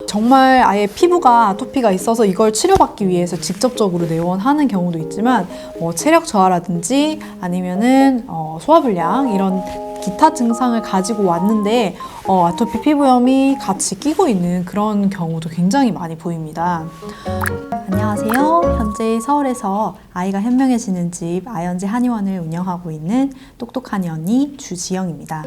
정말 아예 피부가 아토피가 있어서 이걸 치료받기 위해서 직접적으로 내원하는 경우도 있지만 체력 저하라든지 아니면은 소화불량 이런 기타 증상을 가지고 왔는데 아토피 피부염이 같이 끼고 있는 그런 경우도 굉장히 많이 보입니다. 안녕하세요. 현재 서울에서 아이가 현명해지는 집 아연제 한의원을 운영하고 있는 똑똑한 언니 주지영입니다.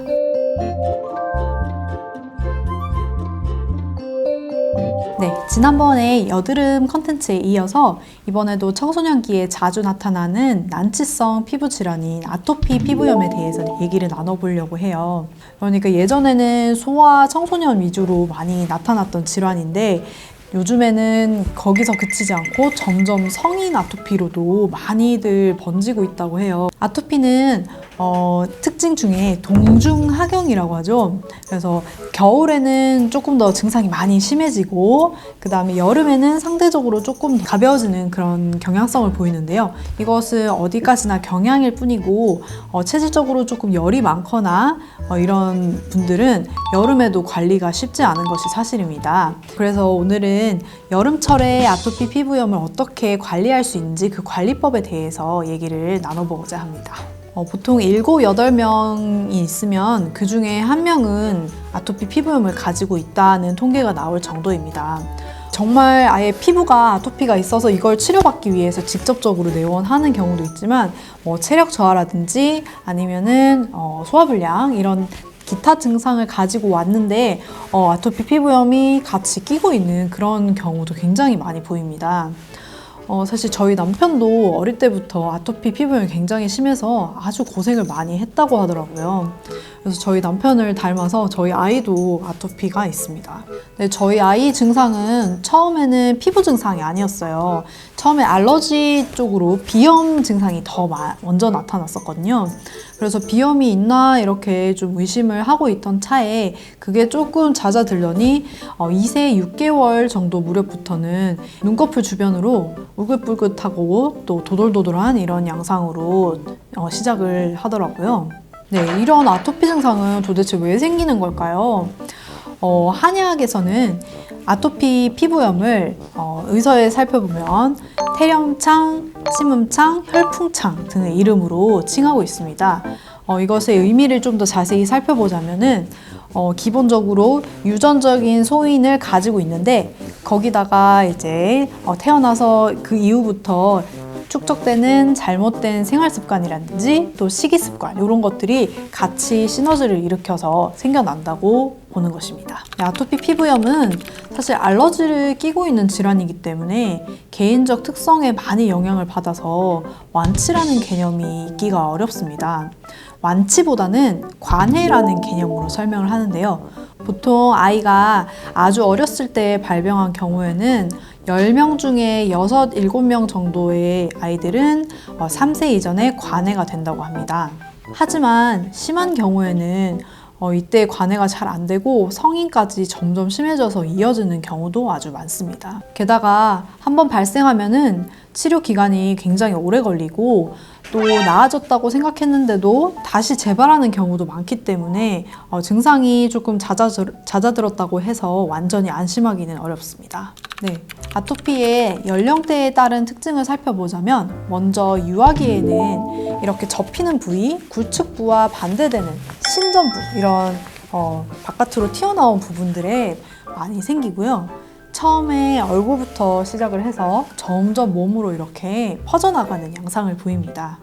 네, 지난번에 여드름 컨텐츠에 이어서 이번에도 청소년기에 자주 나타나는 난치성 피부 질환인 아토피 피부염에 대해서 얘기를 나눠보려고 해요. 그러니까 예전에는 소아 청소년 위주로 많이 나타났던 질환인데 요즘에는 거기서 그치지 않고 점점 성인 아토피로도 많이들 번지고 있다고 해요. 아토피는 특징 중에 동중하경이라고 하죠. 그래서 겨울에는 조금 더 증상이 많이 심해지고 그 다음에 여름에는 상대적으로 조금 가벼워지는 그런 경향성을 보이는데요. 이것은 어디까지나 경향일 뿐이고 체질적으로 조금 열이 많거나 이런 분들은 여름에도 관리가 쉽지 않은 것이 사실입니다. 그래서 오늘은 여름철에 아토피 피부염을 어떻게 관리할 수 있는지 그 관리법에 대해서 얘기를 나눠보고자 합니다. 보통 7, 8명이 있으면 그 중에 1명은 아토피 피부염을 가지고 있다는 통계가 나올 정도입니다. 정말 아예 피부가 아토피가 있어서 이걸 치료받기 위해서 직접적으로 내원하는 경우도 있지만 체력 저하라든지 아니면은 소화불량 이런 기타 증상을 가지고 왔는데 아토피 피부염이 같이 끼고 있는 그런 경우도 굉장히 많이 보입니다. 사실 저희 남편도 어릴 때부터 아토피 피부염이 굉장히 심해서 아주 고생을 많이 했다고 하더라고요. 그래서 저희 남편을 닮아서 저희 아이도 아토피가 있습니다. 근데 저희 아이 증상은 처음에는 피부 증상이 아니었어요. 처음에 알러지 쪽으로 비염 증상이 더 먼저 나타났었거든요. 그래서 비염이 있나 이렇게 좀 의심을 하고 있던 차에 그게 조금 잦아들더니 2세 6개월 정도 무렵부터는 눈꺼풀 주변으로 울긋불긋하고 또 도돌도돌한 이런 양상으로 시작을 하더라고요. 네, 이런 아토피 증상은 도대체 왜 생기는 걸까요? 한의학에서는 아토피 피부염을 의서에 살펴보면 태렴창, 침음창, 혈풍창 등의 이름으로 칭하고 있습니다. 이것의 의미를 좀 더 자세히 살펴보자면은 기본적으로 유전적인 소인을 가지고 있는데 거기다가 이제 태어나서 그 이후부터 축적되는 잘못된 생활 습관이라든지 또 식이 습관 이런 것들이 같이 시너지를 일으켜서 생겨난다고 보는 것입니다. 아토피 피부염은 사실 알러지를 끼고 있는 질환이기 때문에 개인적 특성에 많이 영향을 받아서 완치라는 개념이 있기가 어렵습니다. 완치보다는 관해라는 개념으로 설명을 하는데요. 보통 아이가 아주 어렸을 때 발병한 경우에는 10명 중에 6, 7명 정도의 아이들은 3세 이전에 관해가 된다고 합니다. 하지만 심한 경우에는 이때 관해가 잘 안 되고 성인까지 점점 심해져서 이어지는 경우도 아주 많습니다. 게다가 한번 발생하면은 치료 기간이 굉장히 오래 걸리고 또 나아졌다고 생각했는데도 다시 재발하는 경우도 많기 때문에 증상이 조금 잦아들었다고 해서 완전히 안심하기는 어렵습니다. 네, 아토피의 연령대에 따른 특징을 살펴보자면 먼저 유아기에는 이렇게 접히는 부위, 굴축부와 반대되는 신전부 이런 바깥으로 튀어나온 부분들에 많이 생기고요. 처음에 얼굴부터 시작을 해서 점점 몸으로 이렇게 퍼져나가는 양상을 보입니다.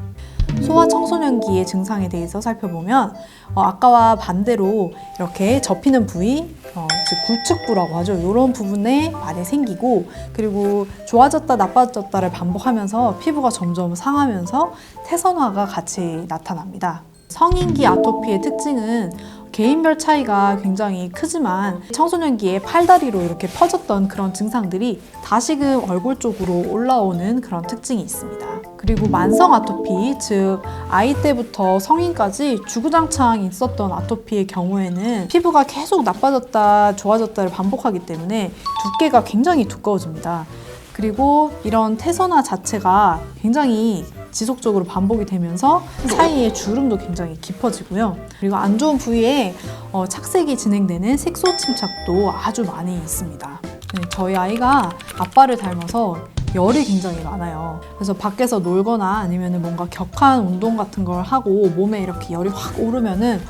소아 청소년기의 증상에 대해서 살펴보면 아까와 반대로 이렇게 접히는 부위, 즉 굴축부라고 하죠. 이런 부분에 많이 생기고 그리고 좋아졌다 나빠졌다를 반복하면서 피부가 점점 상하면서 태선화가 같이 나타납니다. 성인기 아토피의 특징은 개인별 차이가 굉장히 크지만 청소년기에 팔다리로 이렇게 퍼졌던 그런 증상들이 다시금 얼굴 쪽으로 올라오는 그런 특징이 있습니다. 그리고 만성 아토피, 즉 아이 때부터 성인까지 주구장창 있었던 아토피의 경우에는 피부가 계속 나빠졌다 좋아졌다를 반복하기 때문에 두께가 굉장히 두꺼워집니다. 그리고 이런 태선화 자체가 굉장히 지속적으로 반복이 되면서 사이에 주름도 굉장히 깊어지고요. 그리고 안 좋은 부위에 착색이 진행되는 색소 침착도 아주 많이 있습니다. 네, 저희 아이가 아빠를 닮아서 열이 굉장히 많아요. 그래서 밖에서 놀거나 아니면 뭔가 격한 운동 같은 걸 하고 몸에 이렇게 열이 확 오르면은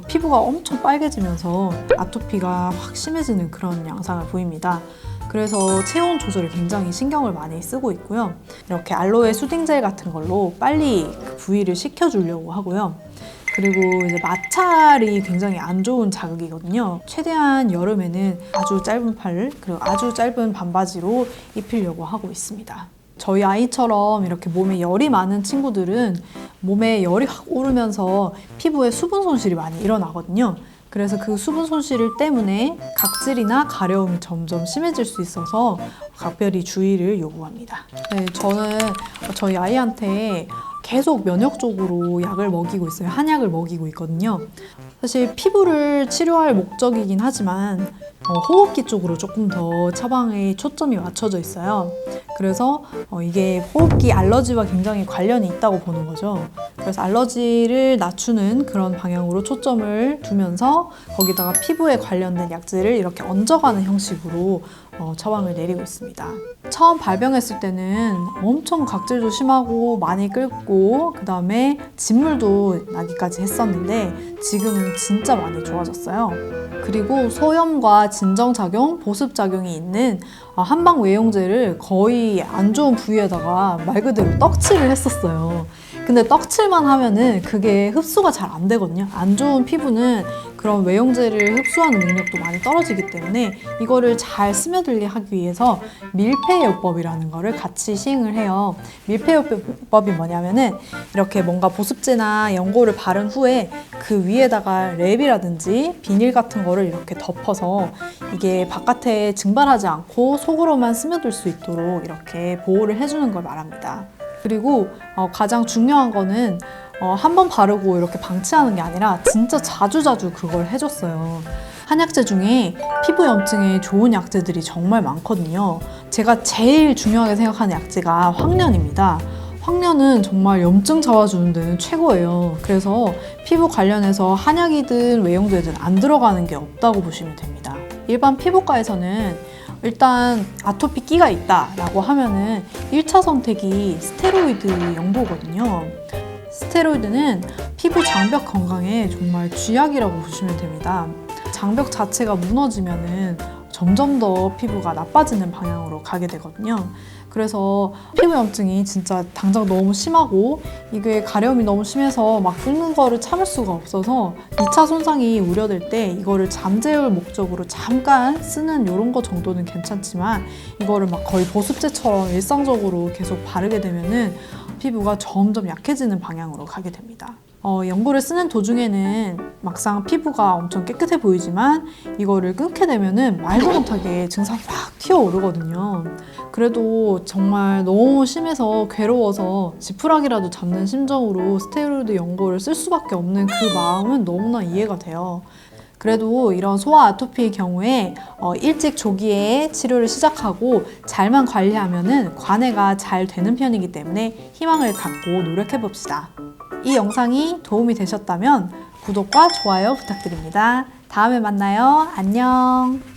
피부가 엄청 빨개지면서 아토피가 확 심해지는 그런 양상을 보입니다. 그래서 체온 조절에 굉장히 신경을 많이 쓰고 있고요. 이렇게 알로에 수딩젤 같은 걸로 빨리 그 부위를 식혀주려고 하고요. 그리고 이제 마찰이 굉장히 안 좋은 자극이거든요. 최대한 여름에는 아주 짧은 팔 그리고 아주 짧은 반바지로 입히려고 하고 있습니다. 저희 아이처럼 이렇게 몸에 열이 많은 친구들은 몸에 열이 확 오르면서 피부에 수분 손실이 많이 일어나거든요. 그래서 그 수분 손실 때문에 각질이나 가려움이 점점 심해질 수 있어서 각별히 주의를 요구합니다. 네, 저는 저희 아이한테 계속 면역적으로 약을 먹이고 있어요. 한약을 먹이고 있거든요. 사실 피부를 치료할 목적이긴 하지만 호흡기 쪽으로 조금 더 처방에 초점이 맞춰져 있어요. 그래서 이게 호흡기 알러지와 굉장히 관련이 있다고 보는 거죠. 그래서 알러지를 낮추는 그런 방향으로 초점을 두면서 거기다가 피부에 관련된 약질을 이렇게 얹어가는 형식으로 처방을 내리고 있습니다. 처음 발병했을 때는 엄청 각질도 심하고 많이 끓고 그 다음에 진물도 나기까지 했었는데 지금은 진짜 많이 좋아졌어요. 그리고 소염과 진정작용, 보습작용이 있는 한방 외용제를 거의 안 좋은 부위에다가 말 그대로 떡칠을 했었어요. 근데 떡칠만 하면은 그게 흡수가 잘 안 되거든요. 안 좋은 피부는 그런 외용제를 흡수하는 능력도 많이 떨어지기 때문에 이거를 잘 스며들게 하기 위해서 밀폐요법이라는 거를 같이 시행을 해요. 밀폐요법이 뭐냐면은 이렇게 뭔가 보습제나 연고를 바른 후에 그 위에다가 랩이라든지 비닐 같은 거를 이렇게 덮어서 이게 바깥에 증발하지 않고 속으로만 스며들 수 있도록 이렇게 보호를 해주는 걸 말합니다. 그리고 가장 중요한 거는 한 번 바르고 이렇게 방치하는 게 아니라 진짜 자주자주 그걸 해줬어요. 한약재 중에 피부 염증에 좋은 약재들이 정말 많거든요. 제가 제일 중요하게 생각하는 약재가 황련입니다. 황련은 정말 염증 잡아주는 데는 최고예요. 그래서 피부 관련해서 한약이든 외용제든 안 들어가는 게 없다고 보시면 됩니다. 일반 피부과에서는 일단 아토피 끼가 있다라고 하면은 1차 선택이 스테로이드 연고거든요. 스테로이드는 피부 장벽 건강에 정말 쥐약이라고 보시면 됩니다. 장벽 자체가 무너지면은 점점 더 피부가 나빠지는 방향으로 가게 되거든요. 그래서 피부 염증이 진짜 당장 너무 심하고 이게 가려움이 너무 심해서 막 끓는 거를 참을 수가 없어서 2차 손상이 우려될 때 이거를 잠재울 목적으로 잠깐 쓰는 이런 거 정도는 괜찮지만 이거를 막 거의 보습제처럼 일상적으로 계속 바르게 되면은 피부가 점점 약해지는 방향으로 가게 됩니다. 연고를 쓰는 도중에는 막상 피부가 엄청 깨끗해 보이지만 이거를 끊게 되면은 말도 못하게 증상이 막 튀어오르거든요. 그래도 정말 너무 심해서 괴로워서 지푸라기라도 잡는 심정으로 스테로이드 연고를 쓸 수밖에 없는 그 마음은 너무나 이해가 돼요. 그래도 이런 소아 아토피의 경우에 일찍 조기에 치료를 시작하고 잘만 관리하면은 관해가 잘 되는 편이기 때문에 희망을 갖고 노력해 봅시다. 이 영상이 도움이 되셨다면 구독과 좋아요 부탁드립니다. 다음에 만나요. 안녕.